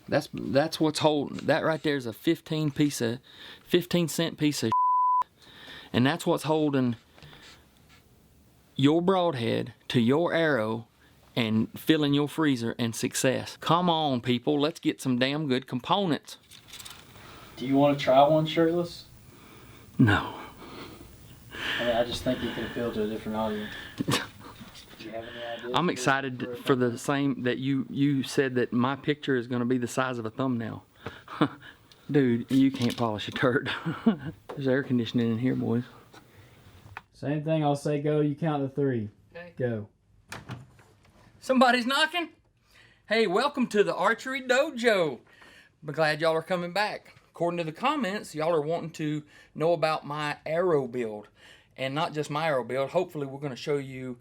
That's what's holding. That right there is a 15 cent piece of and that's what's holding your broadhead to your arrow and filling your freezer and success. Come on, people, let's get some damn good components. Do you want to try one shirtless? No. I mean, I just think you could appeal to a different audience. Do you have any ideas? I'm excited for the same that you said that my picture is going to be the size of a thumbnail. Dude, you can't polish a turd. There's air conditioning in here, boys. Same thing, I'll say go, you count to 3. Okay. Go. Somebody's knocking. Hey, welcome to the Archery Dojo. I'm glad y'all are coming back. According to the comments, y'all are wanting to know about my arrow build. And not just my arrow build. Hopefully we're going to show you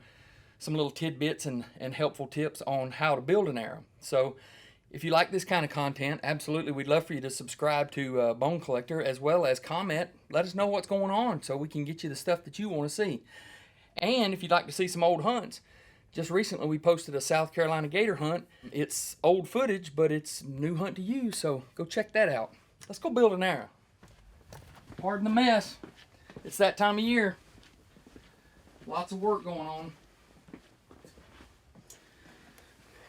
some little tidbits and helpful tips on how to build an arrow. So if you like this kind of content, absolutely we'd love for you to subscribe to Bone Collector, as well as comment. Let us know what's going on so we can get you the stuff that you want to see. And if you'd like to see some old hunts, just recently we posted a South Carolina gator hunt. It's old footage, but it's new hunt to you, so go check that out. Let's go build an arrow. Pardon the mess. It's that time of year. Lots of work going on.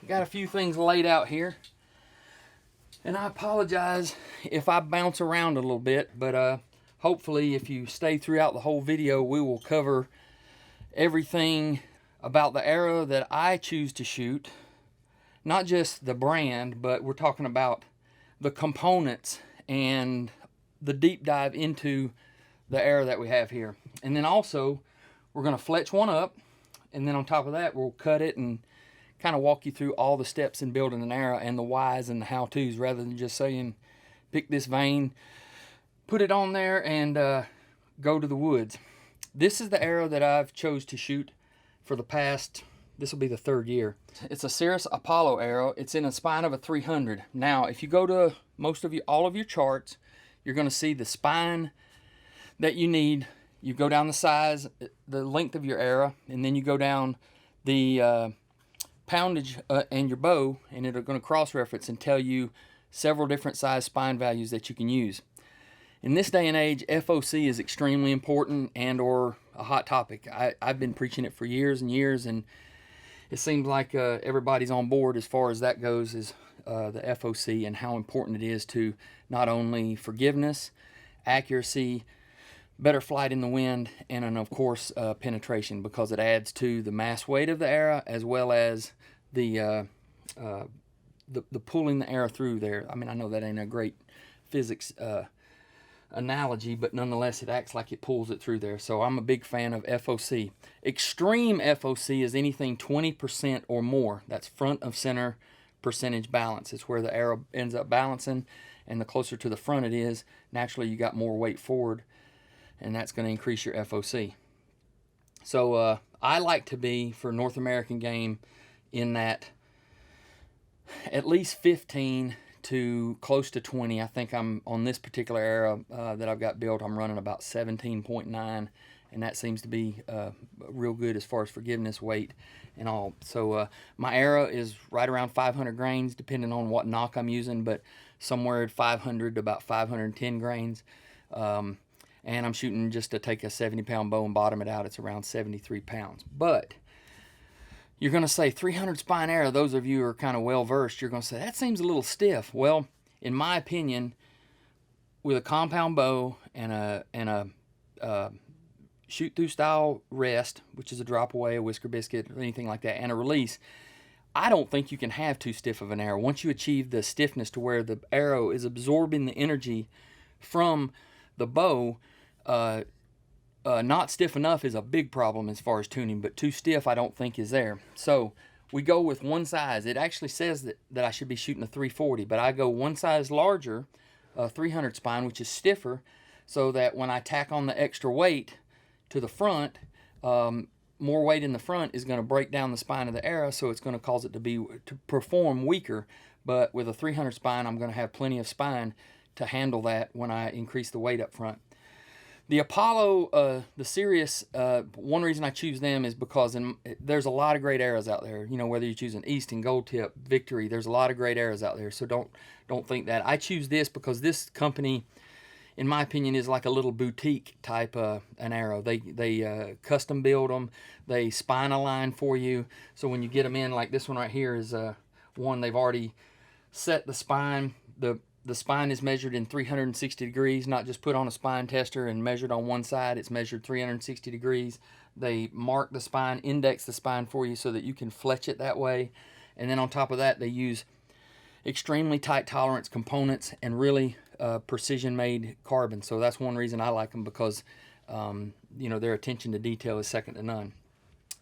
Got a few things laid out here. And I apologize if I bounce around a little bit, but hopefully if you stay throughout the whole video, we will cover everything about the arrow that I choose to shoot. Not just the brand, but we're talking about the components and the deep dive into the arrow that we have here. And then also, we're going to fletch one up, and then on top of that, we'll cut it and kind of walk you through all the steps in building an arrow and the whys and the how-tos, rather than just saying, pick this vein, put it on there, and go to the woods. This is the arrow that I've chose to shoot for the past, this will be the 3rd year. It's a Cirrus Apollo arrow. It's in a spine of a 300. Now, if you go to all of your charts, you're going to see the spine that you need. You go down the size, the length of your arrow, and then you go down the poundage and your bow, and it's going to cross-reference and tell you several different size spine values that you can use. In this day and age, FOC is extremely important and or a hot topic. I've been preaching it for years and years, and it seems like everybody's on board as far as that goes, is the FOC and how important it is to not only forgiveness, accuracy, better flight in the wind, and of course penetration, because it adds to the mass weight of the arrow, as well as the pulling the arrow through there. I mean, I know that ain't a great physics analogy, but nonetheless it acts like it pulls it through there. So I'm a big fan of FOC. Extreme FOC is anything 20% or more. That's front of center percentage balance. It's where the arrow ends up balancing, and the closer to the front it is, naturally you got more weight forward, and that's going to increase your FOC. So I like to be, for North American game, in that at least 15 to close to 20. I think I'm on this particular arrow that I've got built, I'm running about 17.9, and that seems to be real good as far as forgiveness, weight, and all. So my arrow is right around 500 grains, depending on what nock I'm using, but somewhere at 500 to about 510 grains. And I'm shooting just to take a 70-pound bow and bottom it out. It's around 73 pounds. But you're going to say 300 spine arrow. Those of you who are kind of well-versed, you're going to say, that seems a little stiff. Well, in my opinion, with a compound bow and a shoot-through style rest, which is a drop away, a whisker biscuit, or anything like that, and a release, I don't think you can have too stiff of an arrow. Once you achieve the stiffness to where the arrow is absorbing the energy from the bow, not stiff enough is a big problem as far as tuning, but too stiff I don't think is there. So we go with one size. It actually says that I should be shooting a 340, but I go one size larger, 300 spine, which is stiffer, so that when I tack on the extra weight to the front, more weight in the front is going to break down the spine of the arrow, so it's going to cause it to perform weaker. But with a 300 spine, I'm going to have plenty of spine to handle that when I increase the weight up front. The Apollo, the Sirius, one reason I choose them is because there's a lot of great arrows out there. You know, whether you choose an Easton, Gold Tip, Victory, there's a lot of great arrows out there. So don't think that. I choose this because this company, in my opinion, is like a little boutique type an arrow. They custom build them. They spine align for you. So when you get them in, like this one right here is one they've already set the spine. The spine is measured in 360 degrees, not just put on a spine tester and measured on one side. It's measured 360 degrees. They mark the spine, index the spine for you so that you can fletch it that way. And then on top of that, they use extremely tight tolerance components and really precision made carbon. So that's one reason I like them, because you know, their attention to detail is second to none.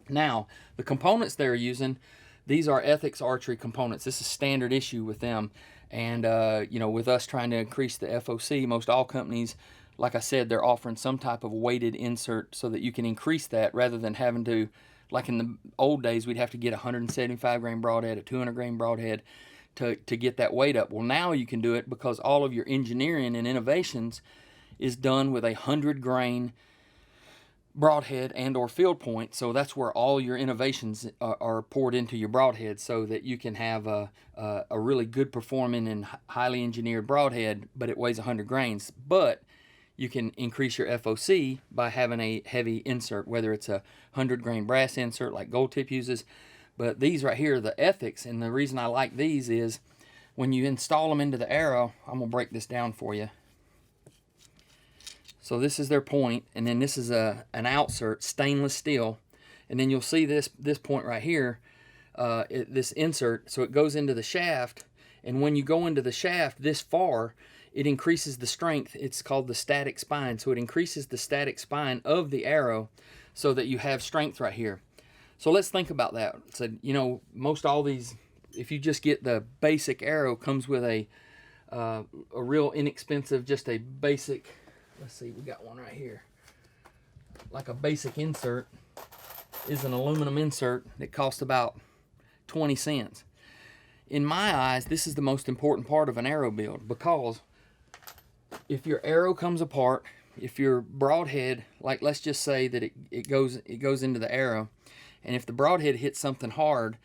Now, the components they're using, these are Ethics archery components. This is standard issue with them. And you know, with us trying to increase the FOC, most all companies, like I said, they're offering some type of weighted insert so that you can increase that, rather than having to, like in the old days, we'd have to get a 175 grain broadhead, a 200 grain broadhead to get that weight up. Well, now you can do it because all of your engineering and innovations is done with a 100 grain broadhead and or field point. So that's where all your innovations are poured into your broadhead, so that you can have a really good performing and highly engineered broadhead, but it weighs 100 grains. But you can increase your FOC by having a heavy insert, whether it's a 100 grain brass insert like Gold Tip uses. But these right here, the Ethics, and the reason I like these is when you install them into the arrow, I'm going to break this down for you. So this is their point, and then this is an Outsert, stainless steel. And then you'll see this point right here, this insert, so it goes into the shaft. And when you go into the shaft this far, it increases the strength. It's called the static spine. So it increases the static spine of the arrow so that you have strength right here. So let's think about that. So, you know, most all these, if you just get the basic arrow, comes with a real inexpensive, just a basic, let's see, we got one right here. Like a basic insert is an aluminum insert that costs about 20 cents. In my eyes, this is the most important part of an arrow build, because if your arrow comes apart, if your broadhead, like let's just say that it goes into the arrow, and if the broadhead hits something hard,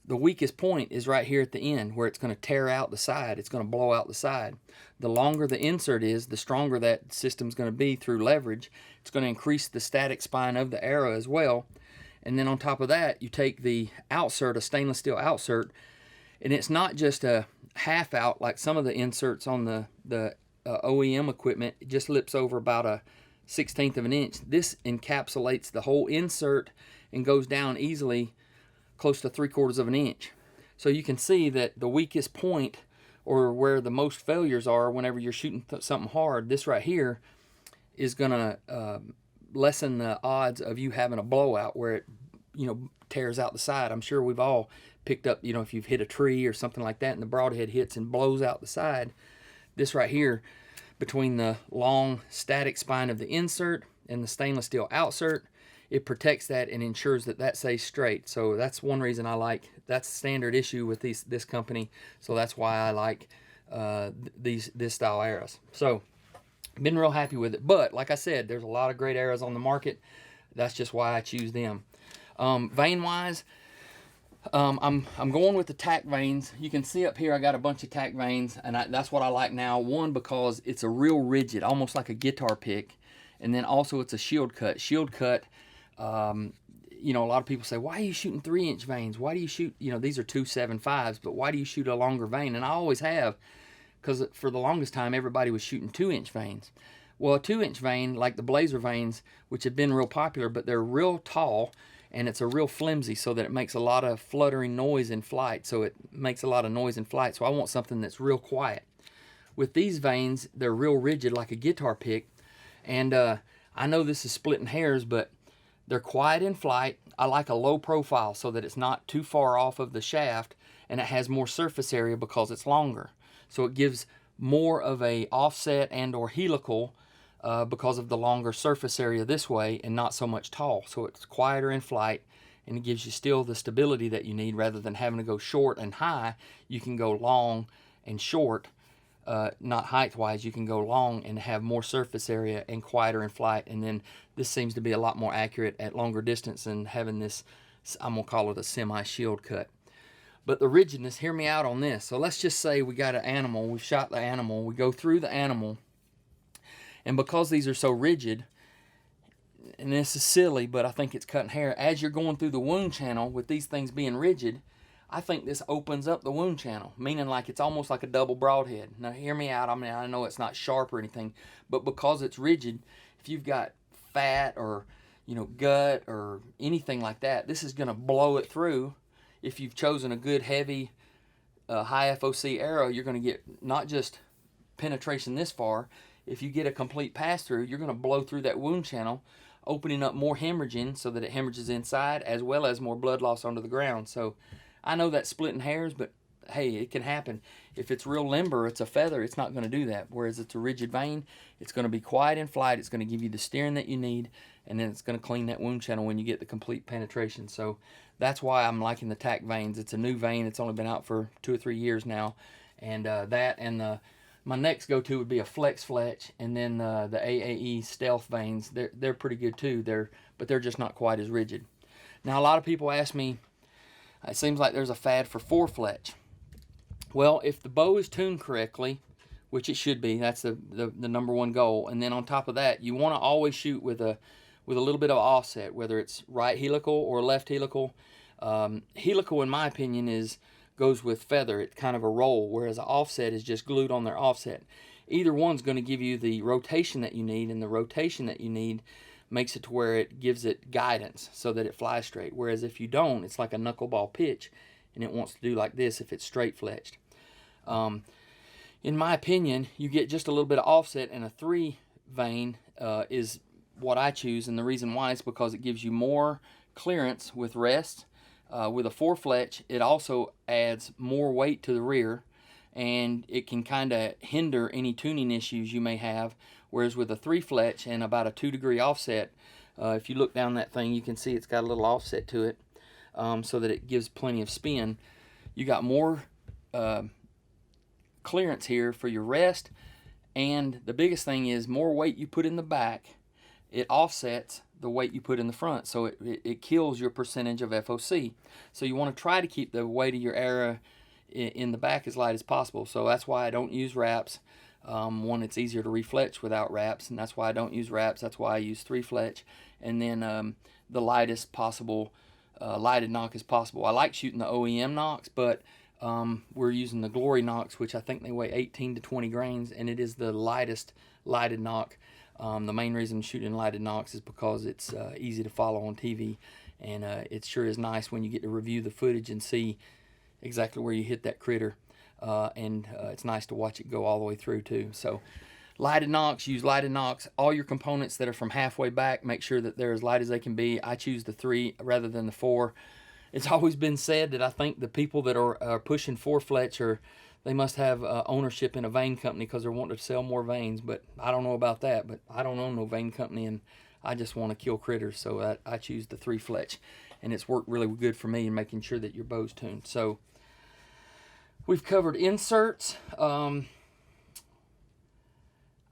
the weakest point is right here at the end, where it's going to tear out the side. It's going to blow out the side. The longer the insert is, the stronger that system's going to be through leverage. It's going to increase the static spine of the arrow as well. And then on top of that, you take the Outsert, a stainless steel Outsert, and it's not just a half out like some of the inserts on the OEM equipment. It just lips over about a 1/16 of an inch. This encapsulates the whole insert and goes down easily close to 3/4 of an inch. So you can see that the weakest point, or where the most failures are whenever you're shooting something hard, this right here is going to lessen the odds of you having a blowout where it, you know, tears out the side. I'm sure we've all picked up, you know, if you've hit a tree or something like that and the broadhead hits and blows out the side. This right here, between the long static spine of the insert and the stainless steel Outsert, it protects that and ensures that that stays straight. So that's one reason I like, that's standard issue with this company. So that's why I like this style arrows. So been real happy with it. But like I said, there's a lot of great arrows on the market. That's just why I choose them. Vein wise, I'm going with the tack vanes. You can see up here I got a bunch of tack vanes, and that's what I like now. One, because it's a real rigid, almost like a guitar pick, and then also it's a shield cut. Shield cut, you know, a lot of people say, why are you shooting 3-inch vanes? Why do you shoot, you know, these are 2.75s, but why do you shoot a longer vane? And I always have, because for the longest time everybody was shooting 2-inch vanes. Well, a 2-inch vane, like the Blazer vanes, which have been real popular, but they're real tall, and it's a real flimsy, so that it makes a lot of fluttering noise in flight. So it makes a lot of noise in flight. So I want something that's real quiet. With these vanes, they're real rigid, like a guitar pick. And I know this is splitting hairs, but they're quiet in flight. I like a low profile so that it's not too far off of the shaft, and it has more surface area because it's longer. So it gives more of a offset and or helical because of the longer surface area this way, and not so much tall. So it's quieter in flight, and it gives you still the stability that you need. Rather than having to go short and high, you can go long and short not height-wise. You can go long and have more surface area and quieter in flight. And then this seems to be a lot more accurate at longer distance than having this, I'm going to call it a semi-shield cut. But the rigidness, hear me out on this. So let's just say we got an animal, we shot the animal, we go through the animal, and because these are so rigid, and this is silly, but I think it's cutting hair, as you're going through the wound channel with these things being rigid, I think this opens up the wound channel, meaning like it's almost like a double broadhead. Now hear me out, I mean, I know it's not sharp or anything, but because it's rigid, if you've got fat or, you know, gut or anything like that, this is going to blow it through. If you've chosen a good heavy high FOC arrow, you're going to get not just penetration this far. If you get a complete pass through, you're going to blow through that wound channel, opening up more hemorrhaging so that it hemorrhages inside, as well as more blood loss onto the ground. So I know that's splitting hairs, but hey, it can happen. If it's real limber, it's a feather, it's not going to do that. Whereas it's a rigid vein, it's going to be quiet in flight, it's going to give you the steering that you need, and then it's going to clean that wound channel when you get the complete penetration. So that's why I'm liking the tack veins. It's a new vein. It's only been out for 2 or 3 years now. And that and my next go-to would be a Fletch, and then the AAE stealth veins. They're pretty good too. But they're just not quite as rigid. Now a lot of people ask me, it seems like there's a fad for Fletch. Well, if the bow is tuned correctly, which it should be, that's the number one goal. And then on top of that, you want to always shoot with a little bit of offset, whether it's right helical or left helical. Helical, in my opinion, goes with feather. It's kind of a roll, whereas an offset is just glued on their offset. Either one's going to give you the rotation that you need, and the rotation that you need makes it to where it gives it guidance so that it flies straight. Whereas if you don't, it's like a knuckleball pitch, and it wants to do like this if it's straight fletched. In my opinion, you get just a little bit of offset, and a 3 vein is what I choose, and the reason why is because it gives you more clearance with rest. With a 4 Fletch, it also adds more weight to the rear, and it can kind of hinder any tuning issues you may have. Whereas with a 3 Fletch and about a 2-degree offset, if you look down that thing, you can see it's got a little offset to it, so that it gives plenty of spin. You got more clearance here for your rest, and the biggest thing is more weight you put in the back, it offsets the weight you put in the front, so it kills your percentage of FOC. So you want to try to keep the weight of your arrow in the back as light as possible. So that's why I don't use wraps. One, it's easier to refletch without wraps, and that's why I don't use wraps. That's why I use 3 Fletch, and then the lightest possible lighted nock as possible. I like shooting the OEM nocks, but we're using the Glory nocks, which I think they weigh 18 to 20 grains, and it is the lightest lighted nock. The main reason I'm shooting lighted nocks is because it's easy to follow on TV, and it sure is nice when you get to review the footage and see exactly where you hit that critter, and it's nice to watch it go all the way through too. So lighted nocks, use lighted nocks. All your components that are from halfway back, make sure that they're as light as they can be. I choose the 3 rather than the 4. It's always been said that I think the people that are pushing 4 Fletch they must have ownership in a vein company because they're wanting to sell more veins. But I don't know about that. But I don't own no vein company, and I just want to kill critters. So I choose the 3 Fletch, and it's worked really good for me in making sure that your bow's tuned. So we've covered inserts.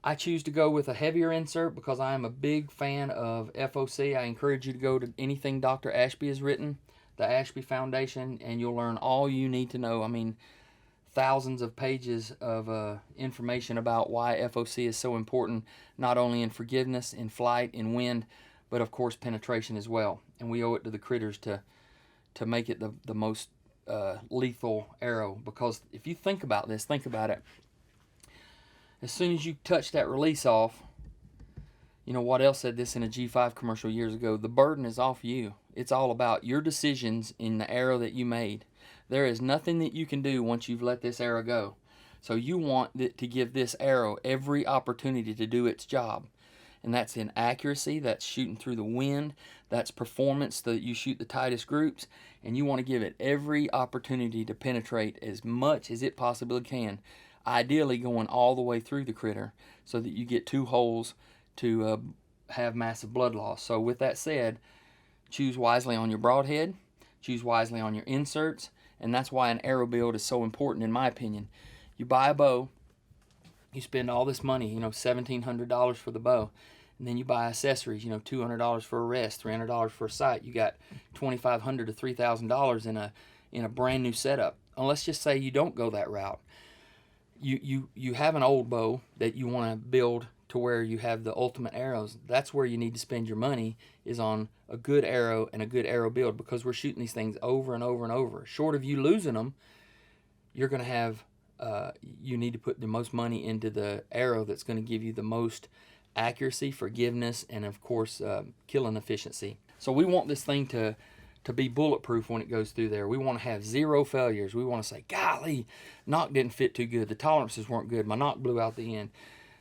I choose to go with a heavier insert because I am a big fan of FOC. I encourage you to go to anything Dr. Ashby has written, the Ashby Foundation, and you'll learn all you need to know. I mean, thousands of pages of information about why FOC is so important, not only in forgiveness, in flight, in wind, but of course penetration as well. And we owe it to the critters to make it the most lethal arrow. Because if you think about this, think about it. As soon as you touch that release off, you know, what else said this in a G5 commercial years ago? The burden is off you. It's all about your decisions in the arrow that you made. There is nothing that you can do once you've let this arrow go. So you want to give this arrow every opportunity to do its job. And that's in accuracy, that's shooting through the wind, that's performance so that you shoot the tightest groups, and you want to give it every opportunity to penetrate as much as it possibly can. Ideally going all the way through the critter so that you get 2 holes to have massive blood loss. So with that said, choose wisely on your broadhead, choose wisely on your inserts, and that's why an arrow build is so important in my opinion. You buy a bow, You spend all this money, $1,700 for the bow, and then you buy accessories, $200 for a rest, $300 for a sight. You got $2,500 to $3,000 in a brand new setup. And let's just say you don't go that route. You have an old bow that you want to build to where you have the ultimate arrows. That's where you need to spend your money, is on a good arrow and a good arrow build, because we're shooting these things over and over and over. Short of you losing them, you're going to have, you need to put the most money into the arrow that's going to give you the most accuracy, forgiveness, and of course killing efficiency. So we want this thing to be bulletproof when it goes through there. We want to have 0 failures. We want to say, golly, nock didn't fit too good, the tolerances weren't good, my nock blew out the end,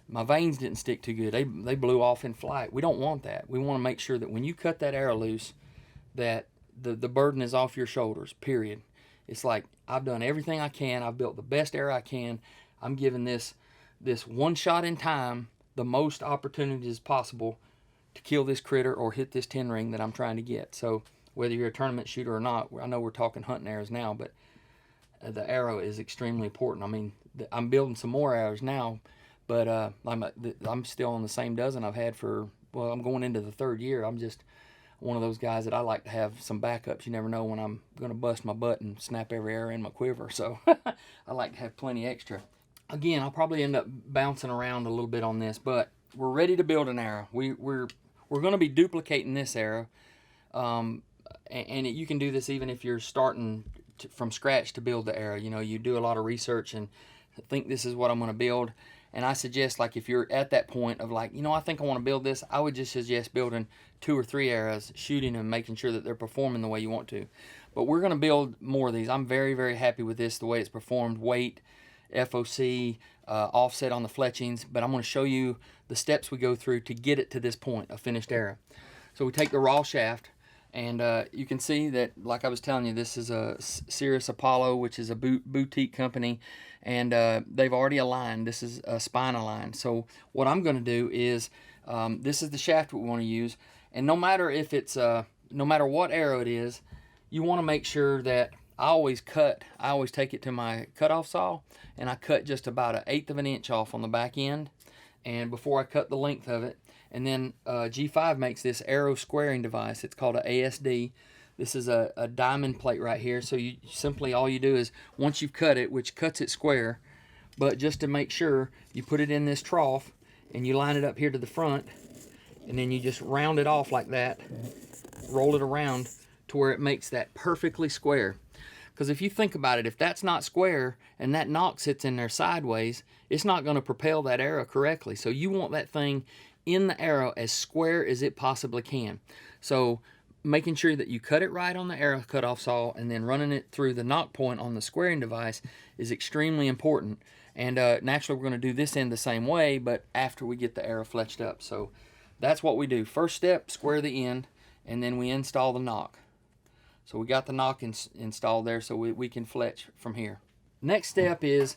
my vanes didn't stick too good, they blew off in flight. We don't want that. We want to make sure that when you cut that arrow loose, that the burden is off your shoulders, period. It's like, I've done everything I can, I've built the best arrow I can, I'm giving this one shot in time the most opportunities possible to kill this critter or hit this 10 ring that I'm trying to get. So whether you're a tournament shooter or not, I know we're talking hunting arrows now, but the arrow is extremely important. I mean, I'm building some more arrows now, but I'm still on the same dozen I've had for, well, I'm going into the 3rd year. I'm just one of those guys that I like to have some backups. You never know when I'm going to bust my butt and snap every arrow in my quiver, so I like to have plenty extra. Again, I'll probably end up bouncing around a little bit on this, but we're ready to build an arrow. We're going to be duplicating this arrow, and you can do this even if you're starting from scratch to build the arrow. You do a lot of research and think this is what I'm going to build. And I suggest, like, if you're at that point of like, I think I want to build this, I would just suggest building 2 or 3 arrows, shooting them, making sure that they're performing the way you want to. But we're going to build more of these. I'm very, very happy with this, the way it's performed, weight, FOC, offset on the fletchings. But I'm going to show you the steps we go through to get it to this point, a finished arrow. So we take the raw shaft, and you can see that, like I was telling you, this is a Cirrus Apollo, which is a boutique company, and they've already aligned. This is a spine aligned. So what I'm going to do is, this is the shaft we want to use, and no matter if it's no matter what arrow it is, you want to make sure that I always take it to my cutoff saw, and I cut just about 1/8 of an inch off on the back end, and before I cut the length of it. And then G5 makes this arrow squaring device. It's called a ASD. This is a diamond plate right here. So you simply, all you do is, once you've cut it, which cuts it square, but just to make sure, you put it in this trough and you line it up here to the front, and then you just round it off like that, roll it around to where it makes that perfectly square. Because if you think about it, if that's not square and that nock sits in there sideways, it's not going to propel that arrow correctly. So you want that thing in the arrow as square as it possibly can. So making sure that you cut it right on the arrow cutoff saw and then running it through the nock point on the squaring device is extremely important. And naturally we're going to do this end the same way, but after we get the arrow fletched up. So that's what we do. First step, square the end, and then we install the nock. So we got the nock installed there, so we can fletch from here. Next step is,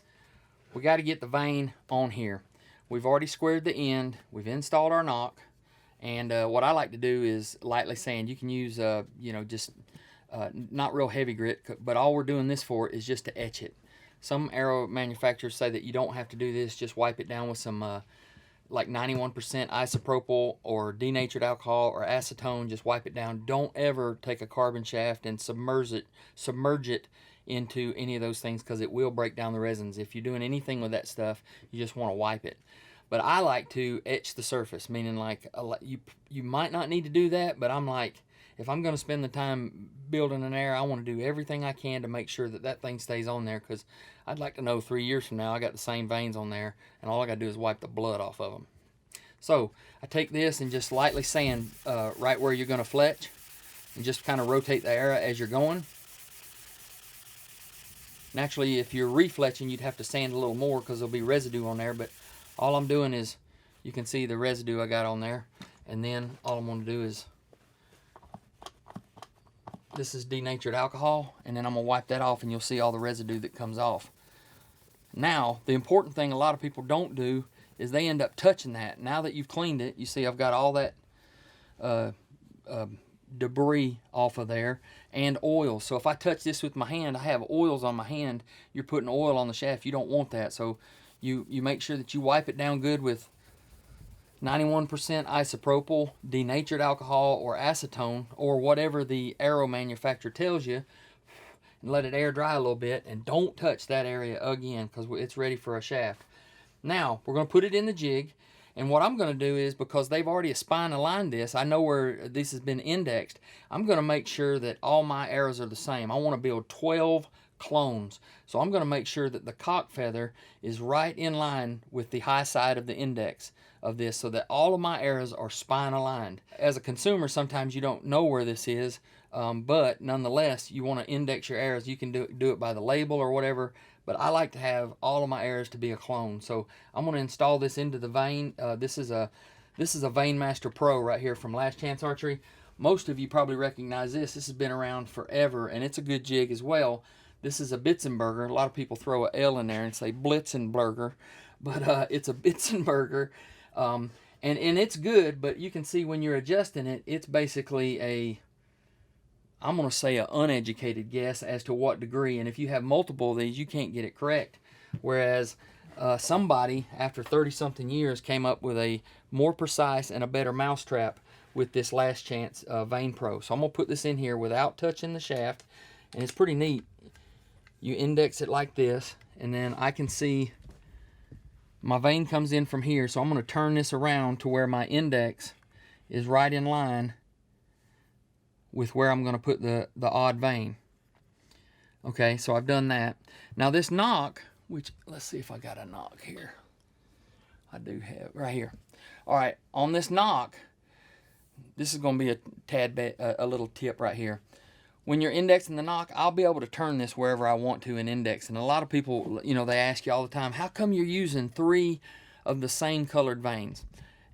we got to get the vane on here. We've already squared the end, we've installed our nock, and what I like to do is lightly sand. You can use, just not real heavy grit, but all we're doing this for is just to etch it. Some arrow manufacturers say that you don't have to do this, just wipe it down with some like 91% isopropyl or denatured alcohol or acetone, just wipe it down. Don't ever take a carbon shaft and submerge it into any of those things, because it will break down the resins. If you're doing anything with that stuff, you just want to wipe it. But I like to etch the surface, meaning like you might not need to do that, but I'm like, if I'm going to spend the time building an arrow, I want to do everything I can to make sure that that thing stays on there, because I'd like to know 3 years from now I got the same veins on there and all I got to do is wipe the blood off of them. So I take this and just lightly sand right where you're going to fletch, and just kind of rotate the arrow as you're going. Naturally, if you're refletching, you'd have to sand a little more because there'll be residue on there, but all I'm doing is, you can see the residue I got on there, and then all I'm going to do is, this is denatured alcohol, and then I'm going to wipe that off, and you'll see all the residue that comes off. Now, the important thing a lot of people don't do is they end up touching that. Now that you've cleaned it, you see I've got all that debris off of there, and oil. So if I touch this with my hand, I have oils on my hand. You're putting oil on the shaft. You don't want that. So You make sure that you wipe it down good with 91% isopropyl, denatured alcohol, or acetone, or whatever the arrow manufacturer tells you, and let it air dry a little bit, and don't touch that area again because it's ready for a shaft. Now, we're going to put it in the jig, and what I'm going to do is, because they've already spine aligned this, I know where this has been indexed, I'm going to make sure that all my arrows are the same. I want to build 12 clones. So I'm going to make sure that the cock feather is right in line with the high side of the index of this, so that all of my arrows are spine aligned. As a consumer, sometimes you don't know where this is, but nonetheless, you want to index your arrows. You can do it by the label or whatever, but I like to have all of my arrows to be a clone. So I'm going to install this into the vane. This is a Vane Master Pro right here from Last Chance Archery. Most of you probably recognize this. This has been around forever, and it's a good jig as well. This is a Bitzenberger. A lot of people throw a L in there and say Blitzenberger, but it's a Bitzenberger. And it's good, but you can see when you're adjusting it, it's basically I'm going to say an uneducated guess as to what degree. And if you have multiple of these, you can't get it correct. Whereas somebody, after 30-something years, came up with a more precise and a better mousetrap with this Last Chance Vane Pro. So I'm going to put this in here without touching the shaft, and it's pretty neat. You index it like this, and then I can see my vane comes in from here, so I'm going to turn this around to where my index is right in line with where I'm going to put the odd vane. Okay, so I've done that. Now this nock, which, let's see if I got a nock here. I do have, right here. All right, on this nock, this is going to be a tad bit, a little tip right here. When you're indexing the nock, I'll be able to turn this wherever I want to in index. And a lot of people, you know, they ask you all the time, how come you're using 3 of the same colored vanes?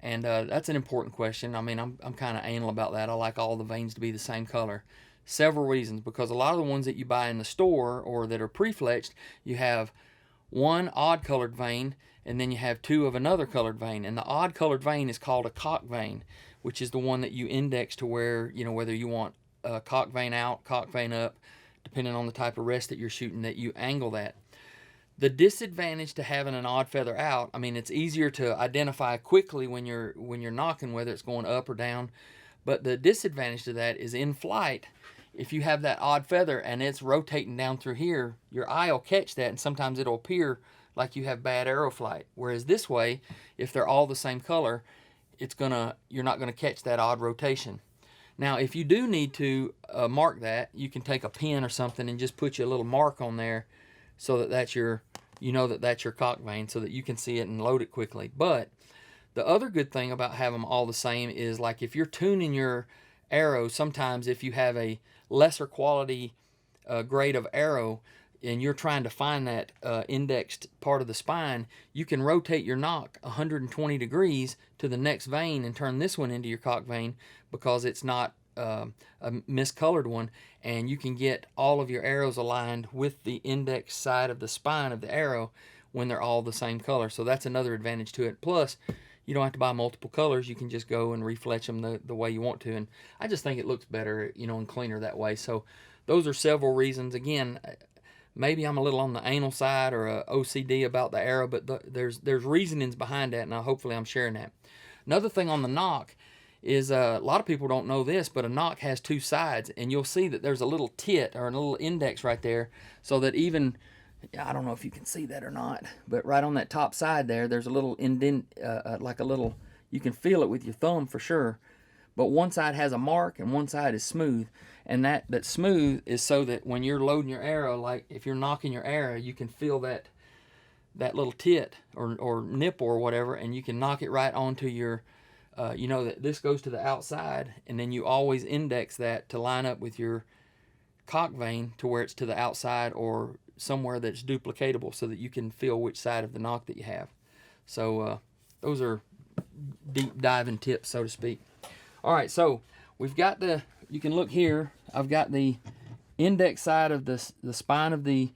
And that's an important question. I mean, I'm kind of anal about that. I like all the vanes to be the same color. Several reasons, because a lot of the ones that you buy in the store or that are pre-fletched, you have 1 odd colored vane, and then you have 2 of another colored vane. And the odd colored vane is called a cock vane, which is the one that you index to where, you know, whether you want cock vane out, cock vane up, depending on the type of rest that you're shooting, that you angle that. The disadvantage to having an odd feather out, I mean, it's easier to identify quickly when you're knocking whether it's going up or down, but the disadvantage to that is in flight, if you have that odd feather and it's rotating down through here, your eye will catch that, and sometimes it'll appear like you have bad arrow flight. Whereas this way, if they're all the same color, you're not gonna catch that odd rotation. Now, if you do need to mark that, you can take a pen or something and just put you a little mark on there so that that's your, you know that that's your cock vane, so that you can see it and load it quickly. But the other good thing about having them all the same is, like, if you're tuning your arrow, sometimes if you have a lesser quality grade of arrow and you're trying to find that indexed part of the spine, you can rotate your nock 120 degrees to the next vane and turn this one into your cock vane, because it's not a miscolored one, and you can get all of your arrows aligned with the index side of the spine of the arrow when they're all the same color. So that's another advantage to it. Plus, you don't have to buy multiple colors. You can just go and refletch them the way you want to, and I just think it looks better, you know, and cleaner that way. So those are several reasons. Again, maybe I'm a little on the anal side or a OCD about the arrow, but there's reasonings behind that, and hopefully I'm sharing that. Another thing on the nock is a lot of people don't know this, but a nock has 2 sides, and you'll see that there's a little tit or a little index right there, so that even, I don't know if you can see that or not, but right on that top side there's a little indent, like a little, you can feel it with your thumb for sure, but one side has a mark and one side is smooth, and that smooth is so that when you're loading your arrow, like if you're knocking your arrow, you can feel that little tit or nipple or whatever, and you can knock it right onto your, you know that this goes to the outside, and then you always index that to line up with your cock vane to where it's to the outside or somewhere that's duplicatable, so that you can feel which side of the nock that you have. So those are deep diving tips, so to speak. All right, so we've got you can look here, I've got the index side of the spine of the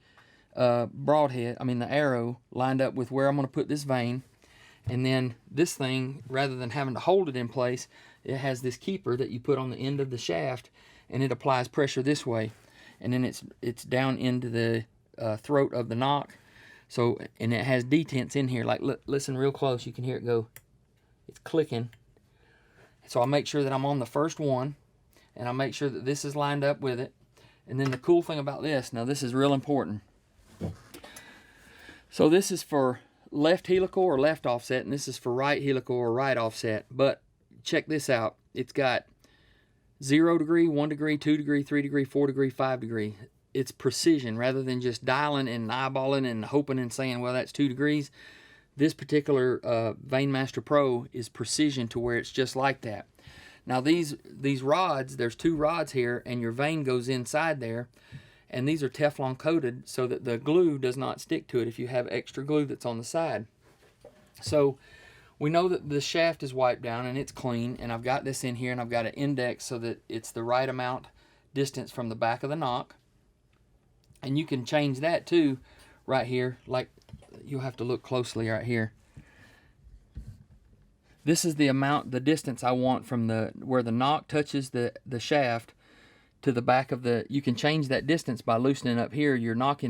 broadhead, I mean the arrow, lined up with where I'm going to put this vane. And then this thing, rather than having to hold it in place, it has this keeper that you put on the end of the shaft, and it applies pressure this way, and then it's down into the throat of the nock. So, and it has detents in here. Like, listen real close. You can hear it go. It's clicking. So I make sure that I'm on the first one, and I make sure that this is lined up with it. And then the cool thing about this, now this is real important. So this is for left helical or left offset, and this is for right helical or right offset. But check this out. It's got 0 degree, 1 degree, 2 degree, 3 degree, 4 degree, 5 degree. It's precision rather than just dialing and eyeballing and hoping and saying, well, that's 2 degrees. This particular Veinemaster Pro is precision to where it's just like that. Now these rods, there's 2 rods here, and your vein goes inside there, and these are Teflon coated so that the glue does not stick to it if you have extra glue that's on the side. So we know that the shaft is wiped down and it's clean, and I've got this in here, and I've got an index so that it's the right amount distance from the back of the nock. And you can change that too right here. Like, you'll have to look closely right here. This is the amount, the distance I want from where the nock touches the shaft to the back of the. You can change that distance by loosening up here your nock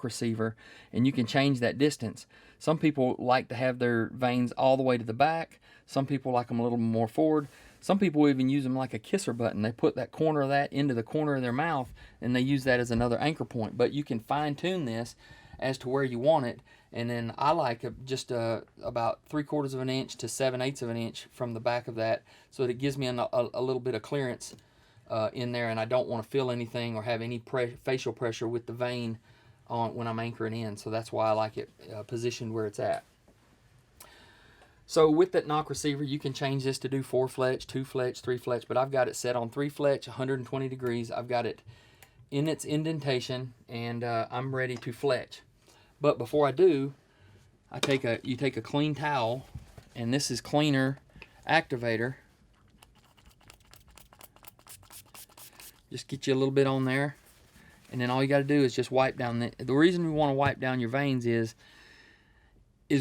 receiver, and you can change that distance. Some people like to have their veins all the way to the back. Some people like them a little more forward. Some people even use them like a kisser button. They put that corner of that into the corner of their mouth, and they use that as another anchor point. But you can fine tune this as to where you want it. And then I like just about 3/4 of an inch to 7/8 of an inch from the back of that, so that it gives me a little bit of clearance in there, and I don't want to feel anything or have any facial pressure with the vein on when I'm anchoring in. So that's why I like it positioned where it's at. So with that nock receiver, you can change this to do 4 fletch, 2 fletch, 3 fletch, but I've got it set on 3 fletch, 120 degrees. I've got it in its indentation, and I'm ready to fletch. But before I do, you take a clean towel, and this is cleaner activator. Just get you a little bit on there, and then all you got to do is just wipe down. The reason we want to wipe down your veins is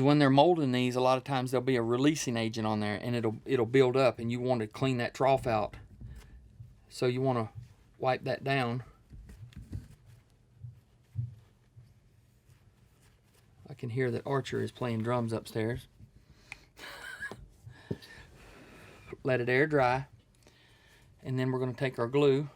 when they're molding these, a lot of times there'll be a releasing agent on there, and it'll build up, and you want to clean that trough out. So you want to wipe that down. I can hear that Archer is playing drums upstairs. Let it air dry, and then we're going to take our glue.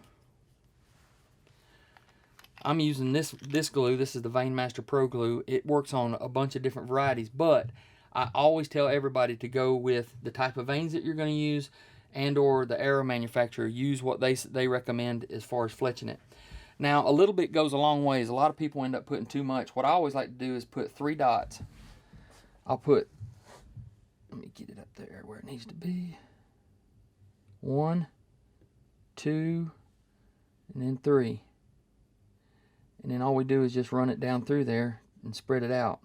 I'm using this glue. This is the Veinemaster Pro glue. It works on a bunch of different varieties, but I always tell everybody to go with the type of veins that you're going to use, and or the arrow manufacturer. Use what they recommend as far as fletching it. Now, a little bit goes a long ways. A lot of people end up putting too much. What I always like to do is put 3 dots. Let me get it up there where it needs to be. 1, 2, and then 3. And then all we do is just run it down through there and spread it out.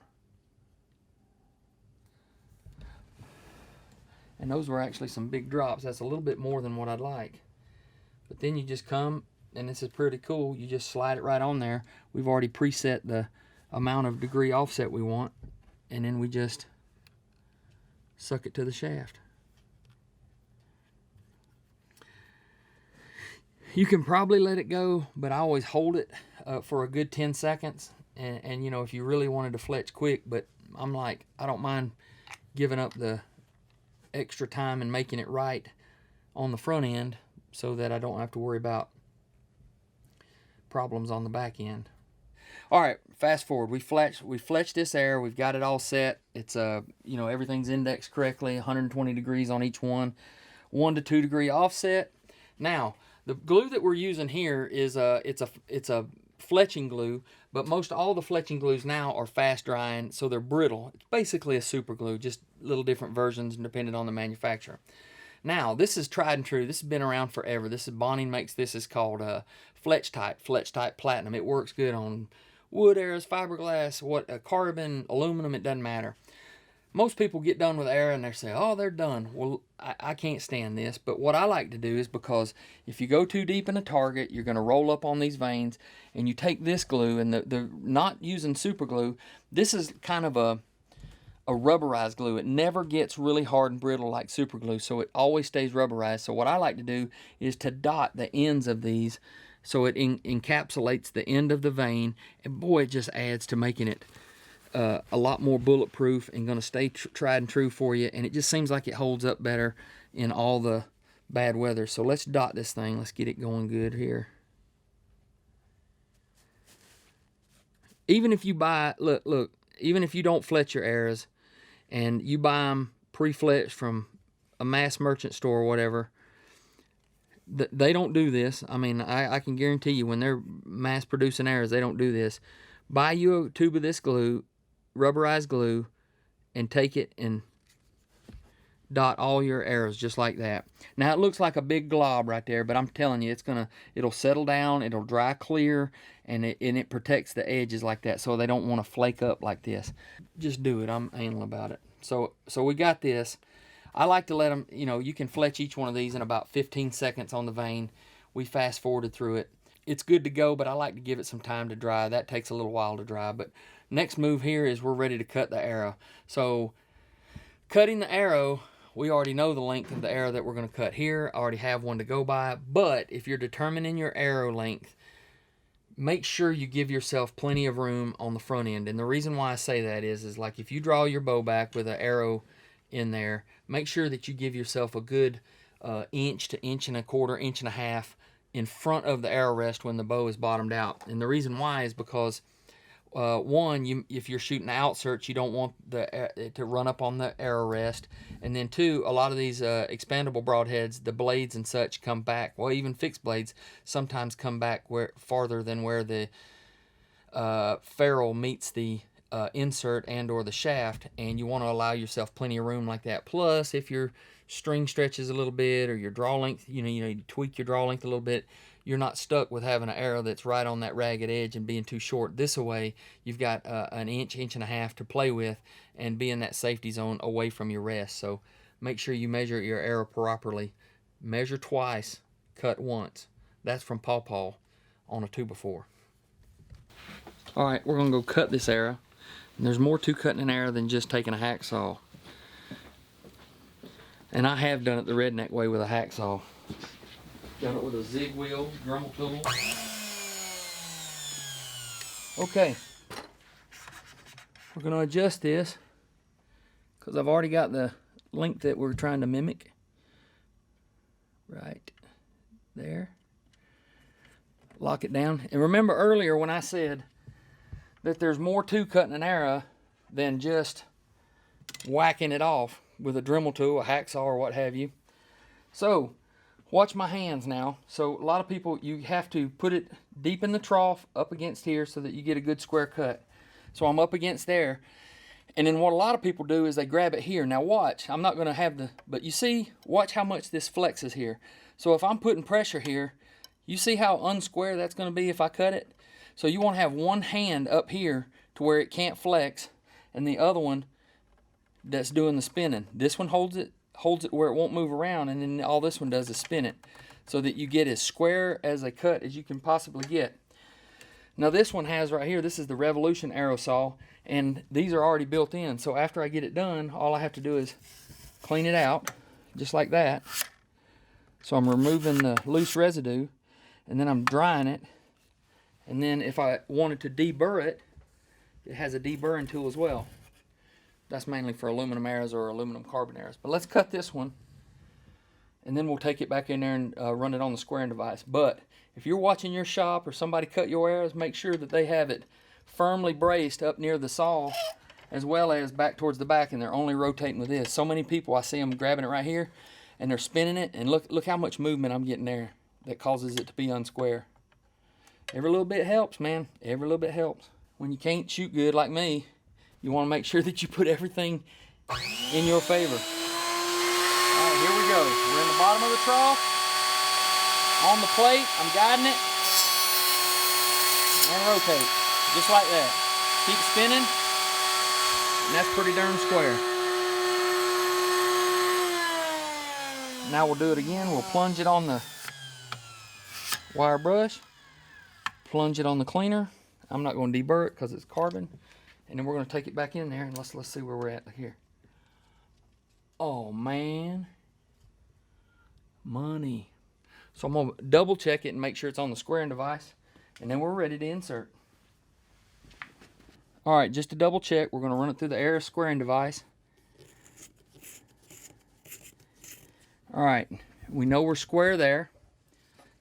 And those were actually some big drops. That's a little bit more than what I'd like. But then you just come, and this is pretty cool, you just slide it right on there. We've already preset the amount of degree offset we want, and then we just suck it to the shaft. You can probably let it go, but I always hold it for a good 10 seconds. And you know, if you really wanted to fletch quick, but I'm like, I don't mind giving up the extra time and making it right on the front end so that I don't have to worry about problems on the back end. All right, fast forward. We fletched this air. We've got it all set. It's you know, everything's indexed correctly, 120 degrees on each one, 1 to 2 degree offset. Now, the glue that we're using here is it's a fletching glue, but most all the fletching glues now are fast drying, so they're brittle. It's basically a super glue, just little different versions depending on the manufacturer. Now, this is tried and true. This has been around forever. This is Bonning makes this. Is called Fletch Type Platinum. It works good on wood arrows, fiberglass, carbon, aluminum. It doesn't matter. Most people get done with arrow and they say, "Oh, they're done." Well, I can't stand this. But what I like to do is, because if you go too deep in a target, you're going to roll up on these veins. And you take this glue, and the not using super glue. This is kind of a rubberized glue. It never gets really hard and brittle like super glue, so it always stays rubberized. So what I like to do is to dot the ends of these so it encapsulates the end of the vane, and boy, it just adds to making it a lot more bulletproof and going to stay tried and true for you, and it just seems like it holds up better in all the bad weather. So let's dot this thing. Let's get it going good here. Even if you buy, look, even if you don't fletch your arrows and you buy them pre-fletched from a mass merchant store or whatever, they don't do this. I mean, I can guarantee you when they're mass producing arrows, they don't do this. Buy you a tube of this glue, rubberized glue, and take it and dot all your arrows just like that. Now it looks like a big glob right there, but I'm telling you, it'll settle down, it'll dry clear, and it protects the edges like that, so they don't want to flake up like this. Just do it. I'm anal about it. So we got this. I like to let them, you can fletch each one of these in about 15 seconds on the vane. We fast forwarded through it. It's good to go, but I like to give it some time to dry. That takes a little while to dry. But next move here is we're ready to cut the arrow. So cutting the arrow, we already know the length of the arrow that we're going to cut here. I already have one to go by. But if you're determining your arrow length, make sure you give yourself plenty of room on the front end. And the reason why I say that is like if you draw your bow back with an arrow in there, make sure that you give yourself a good inch to inch and a quarter, inch and a half in front of the arrow rest when the bow is bottomed out. And the reason why is because one, if you're shooting outserts, you don't want it to run up on the arrow rest, and then two, a lot of these expandable broadheads, the blades and such come back. Well, even fixed blades sometimes come back farther than where the ferrule meets the insert and or the shaft, and you want to allow yourself plenty of room like that. Plus, if your string stretches a little bit or your draw length, you tweak your draw length a little bit, you're not stuck with having an arrow that's right on that ragged edge and being too short. This way, you've got an inch and a half to play with and be in that safety zone away from your rest. So make sure you measure your arrow properly. Measure twice, cut once. That's from Paw Paw on a 2x4. All right, we're gonna go cut this arrow. And there's more to cutting an arrow than just taking a hacksaw. And I have done it the redneck way with a hacksaw. Done it with a zig wheel, Dremel tool. Okay. We're going to adjust this because I've already got the length that we're trying to mimic. Right there. Lock it down. And remember earlier when I said that there's more to cutting an arrow than just whacking it off with a Dremel tool, a hacksaw, or what have you. So, watch my hands now. So a lot of people, you have to put it deep in the trough up against here so that you get a good square cut. So I'm up against there. And then what a lot of people do is they grab it here. Now watch, I'm not going to have but you see, watch how much this flexes here. So if I'm putting pressure here, you see how unsquare that's going to be if I cut it? So you want to have one hand up here to where it can't flex, and the other one that's doing the spinning. This one holds it where it won't move around, and then all this one does is spin it so that you get as square as a cut as you can possibly get. Now this one has right here, this is the Revolution arrow saw, and these are already built in. So after I get it done, all I have to do is clean it out just like that. So I'm removing the loose residue, and then I'm drying it, and then if I wanted to deburr it, it has a deburring tool as well. That's mainly for aluminum arrows or aluminum carbon arrows. But let's cut this one, and then we'll take it back in there and run it on the squaring device. But if you're watching your shop or somebody cut your arrows, make sure that they have it firmly braced up near the saw as well as back towards the back, and they're only rotating with this. So many people, I see them grabbing it right here, and they're spinning it, and look how much movement I'm getting there that causes it to be unsquare. Every little bit helps, man. Every little bit helps. When you can't shoot good like me, you want to make sure that you put everything in your favor. All right, here we go. We're in the bottom of the trough. On the plate, I'm guiding it. And rotate, just like that. Keep spinning. And that's pretty darn square. Now we'll do it again. We'll plunge it on the wire brush. Plunge it on the cleaner. I'm not going to deburr it because it's carbon. And then we're going to take it back in there, and let's see where we're at here. Oh, man. Money. So I'm going to double check it and make sure it's on the squaring device, and then we're ready to insert. All right, just to double check, we're going to run it through the arrow squaring device. All right, we know we're square there.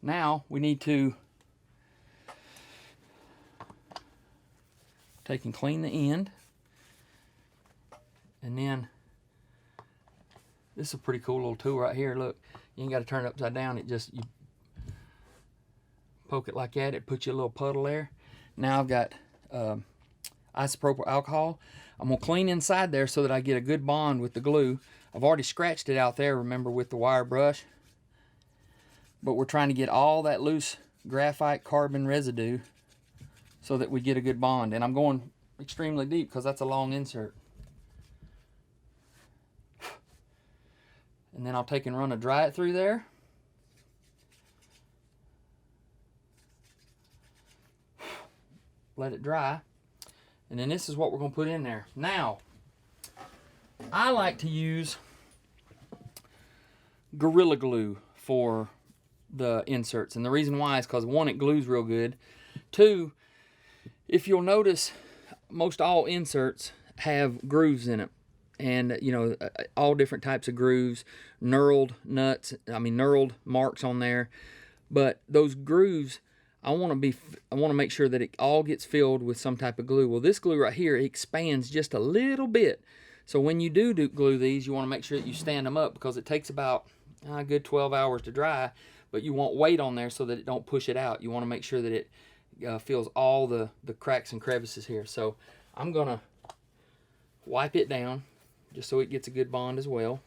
Now we need to take and clean the end. And then, this is a pretty cool little tool right here. Look, you ain't got to turn it upside down. It just, you poke it like that. It puts you a little puddle there. Now I've got isopropyl alcohol. I'm going to clean inside there so that I get a good bond with the glue. I've already scratched it out there, remember, with the wire brush. But we're trying to get all that loose graphite carbon residue so that we get a good bond. And I'm going extremely deep because that's a long insert. And then I'll take and run a dry it through there. Let it dry. And then this is what we're going to put in there. Now, I like to use Gorilla Glue for the inserts. And the reason why is because, one, it glues real good. Two, if you'll notice, most all inserts have grooves in it. And, you know, all different types of grooves, knurled marks on there. But those grooves, I want to make sure that it all gets filled with some type of glue. Well, this glue right here, it expands just a little bit. So when you do glue these, you want to make sure that you stand them up, because it takes about a good 12 hours to dry. But you want weight on there so that it don't push it out. You want to make sure that it fills all the cracks and crevices here. So I'm going to wipe it down just so it gets a good bond as well.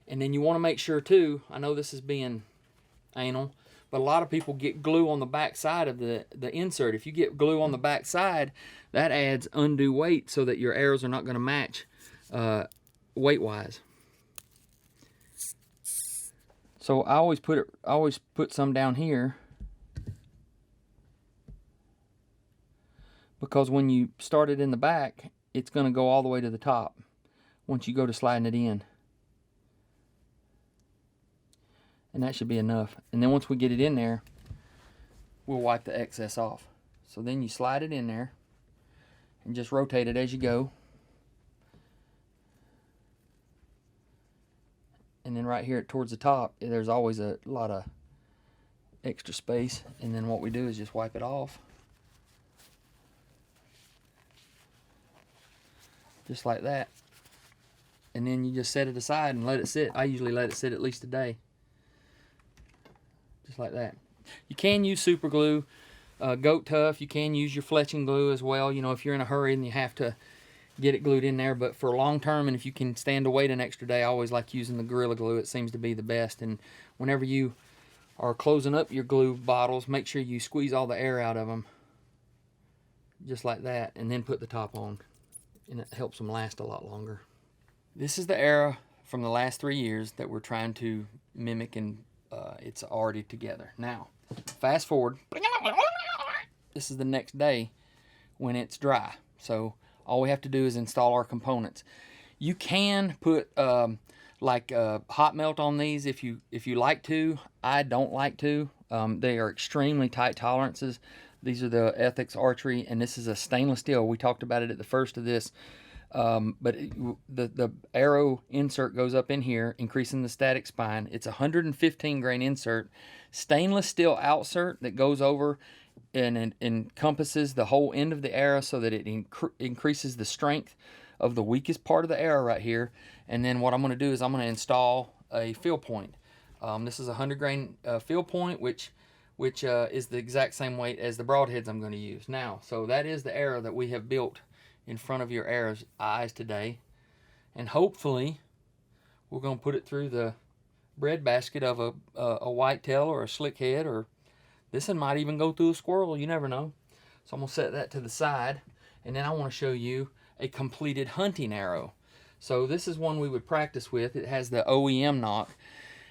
And then you want to make sure too, I know this is being anal, but a lot of people get glue on the back side of the insert. If you get glue on the back side, that adds undue weight so that your arrows are not going to match weight-wise. So I always put some down here, because when you start it in the back, it's going to go all the way to the top once you go to sliding it in. And that should be enough. And then once we get it in there, we'll wipe the excess off. So then you slide it in there and just rotate it as you go. And then right here towards the top, there's always a lot of extra space. And then what we do is just wipe it off. Just like that. And then you just set it aside and let it sit. I usually let it sit at least a day. Just like that. You can use super glue, goat tough. You can use your fletching glue as well. You know, if you're in a hurry and you have to get it glued in there. But for long term, and if you can stand to wait an extra day, I always like using the Gorilla Glue. It seems to be the best. And whenever you are closing up your glue bottles, make sure you squeeze all the air out of them. Just like that. And then put the top on. And it helps them last a lot longer. This is the arrow from the last 3 years that we're trying to mimic, and it's already together. Now, fast forward. This is the next day when it's dry. So all we have to do is install our components. You can put hot melt on these if you like to. I don't like to. They are extremely tight tolerances. These are the Ethics Archery, and this is a stainless steel. We talked about it at the first of this. But the arrow insert goes up in here, increasing the static spine. It's a 115 grain insert, stainless steel outsert that goes over and encompasses the whole end of the arrow so that it increases the strength of the weakest part of the arrow right here. And then what I'm going to do is I'm going to install a fill point. This is a 100 grain fill point, which is the exact same weight as the broadheads I'm going to use. Now, so that is the arrow that we have built in front of your arrow's eyes today. And hopefully, we're going to put it through the bread basket of a whitetail or a slickhead, or this one might even go through a squirrel. You never know. So I'm going to set that to the side. And then I want to show you a completed hunting arrow. So this is one we would practice with. It has the OEM nock.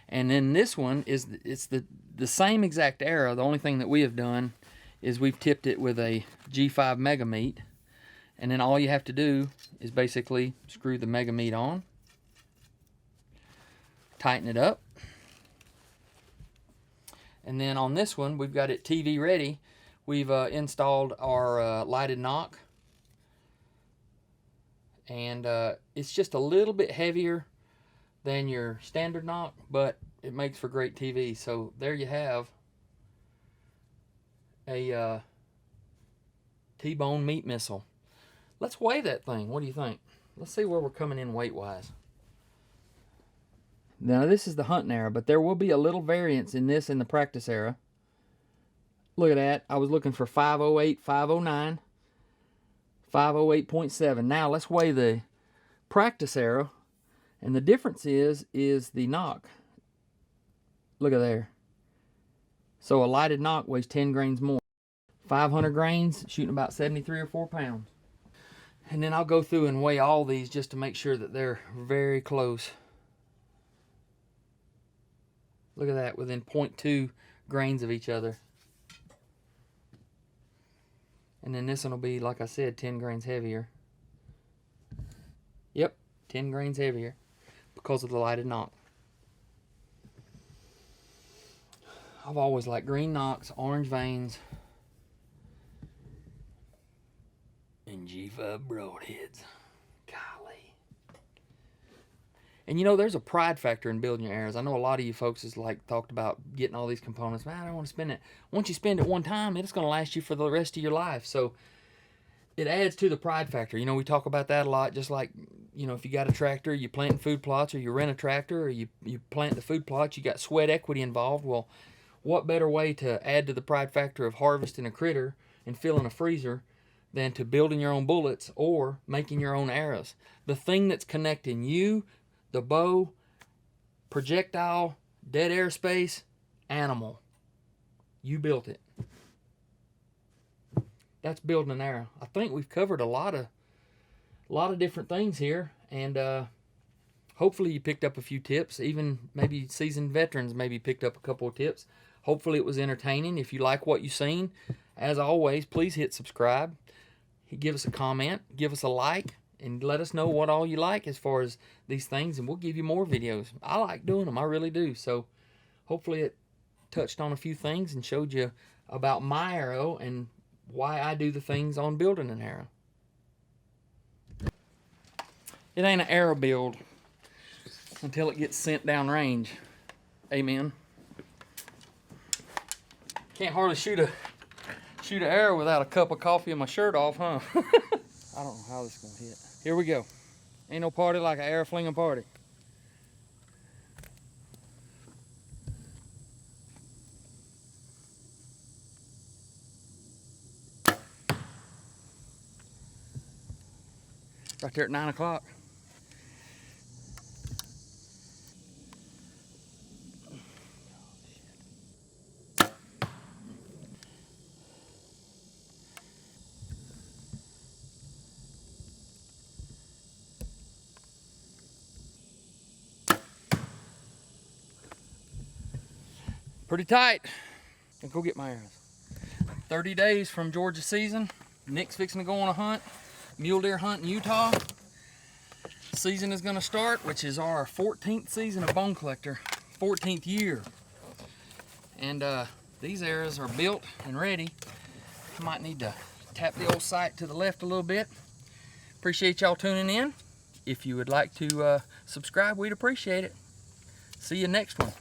And then this one is the same exact arrow. The only thing that we have done is we've tipped it with a G5 Mega Meat. And then all you have to do is basically screw the Mega Meat on, tighten it up, And then on this one, we've got it TV ready. We've installed our lighted nock. And it's just a little bit heavier than your standard nock, but it makes for great TV. So there you have a Tbone meat missile. Let's weigh that thing. What do you think? Let's see where we're coming in weight-wise. Now, this is the hunting era, but there will be a little variance in this in the practice era. Look at that. I was looking for 508, 509, 508.7. Now, let's weigh the practice era. And the difference is the nock. Look at there. So a lighted nock weighs 10 grains more. 500 grains, shooting about 73 or 4 pounds. And then I'll go through and weigh all these just to make sure that they're very close. Look at that, within 0.2 grains of each other. And then this one will be, like I said, 10 grains heavier. Yep, 10 grains heavier because of the lighted nock. I've always liked green nocks, orange veins, and G5 broadheads. Golly. And you know, there's a pride factor in building your arrows. I know a lot of you folks has like talked about getting all these components. Man, I don't want to spend it. Once you spend it one time, it's going to last you for the rest of your life. So it adds to the pride factor. You know, we talk about that a lot. Just like, you know, if you got a tractor, you plant food plots, or you rent a tractor, or you plant the food plots, you got sweat equity involved. Well, what better way to add to the pride factor of harvesting a critter and filling a freezer than to building your own bullets or making your own arrows? The thing that's connecting you, the bow, projectile, dead airspace, animal. You built it. That's building an arrow. I think we've covered a lot of different things here, and hopefully you picked up a few tips. Even maybe seasoned veterans maybe picked up a couple of tips. Hopefully it was entertaining. If you like what you've seen, as always, please hit subscribe. Give us a comment, give us a like, and let us know what all you like as far as these things, and we'll give you more videos. I like doing them, I really do. So hopefully it touched on a few things and showed you about my arrow and why I do the things on building an arrow. It ain't an arrow build until it gets sent down range. Amen. Can't hardly shoot an arrow without a cup of coffee and my shirt off, huh? I don't know how this is gonna hit. Here we go. Ain't no party like an arrow flinging party. Right there at 9 o'clock. Pretty tight. I'll go get my arrows. 30 days from Georgia season. Nick's fixing to go on a hunt. Mule deer hunt in Utah. Season is going to start, which is our 14th season of Bone Collector. 14th year. And these arrows are built and ready. I might need to tap the old sight to the left a little bit. Appreciate y'all tuning in. If you would like to subscribe, we'd appreciate it. See you next one.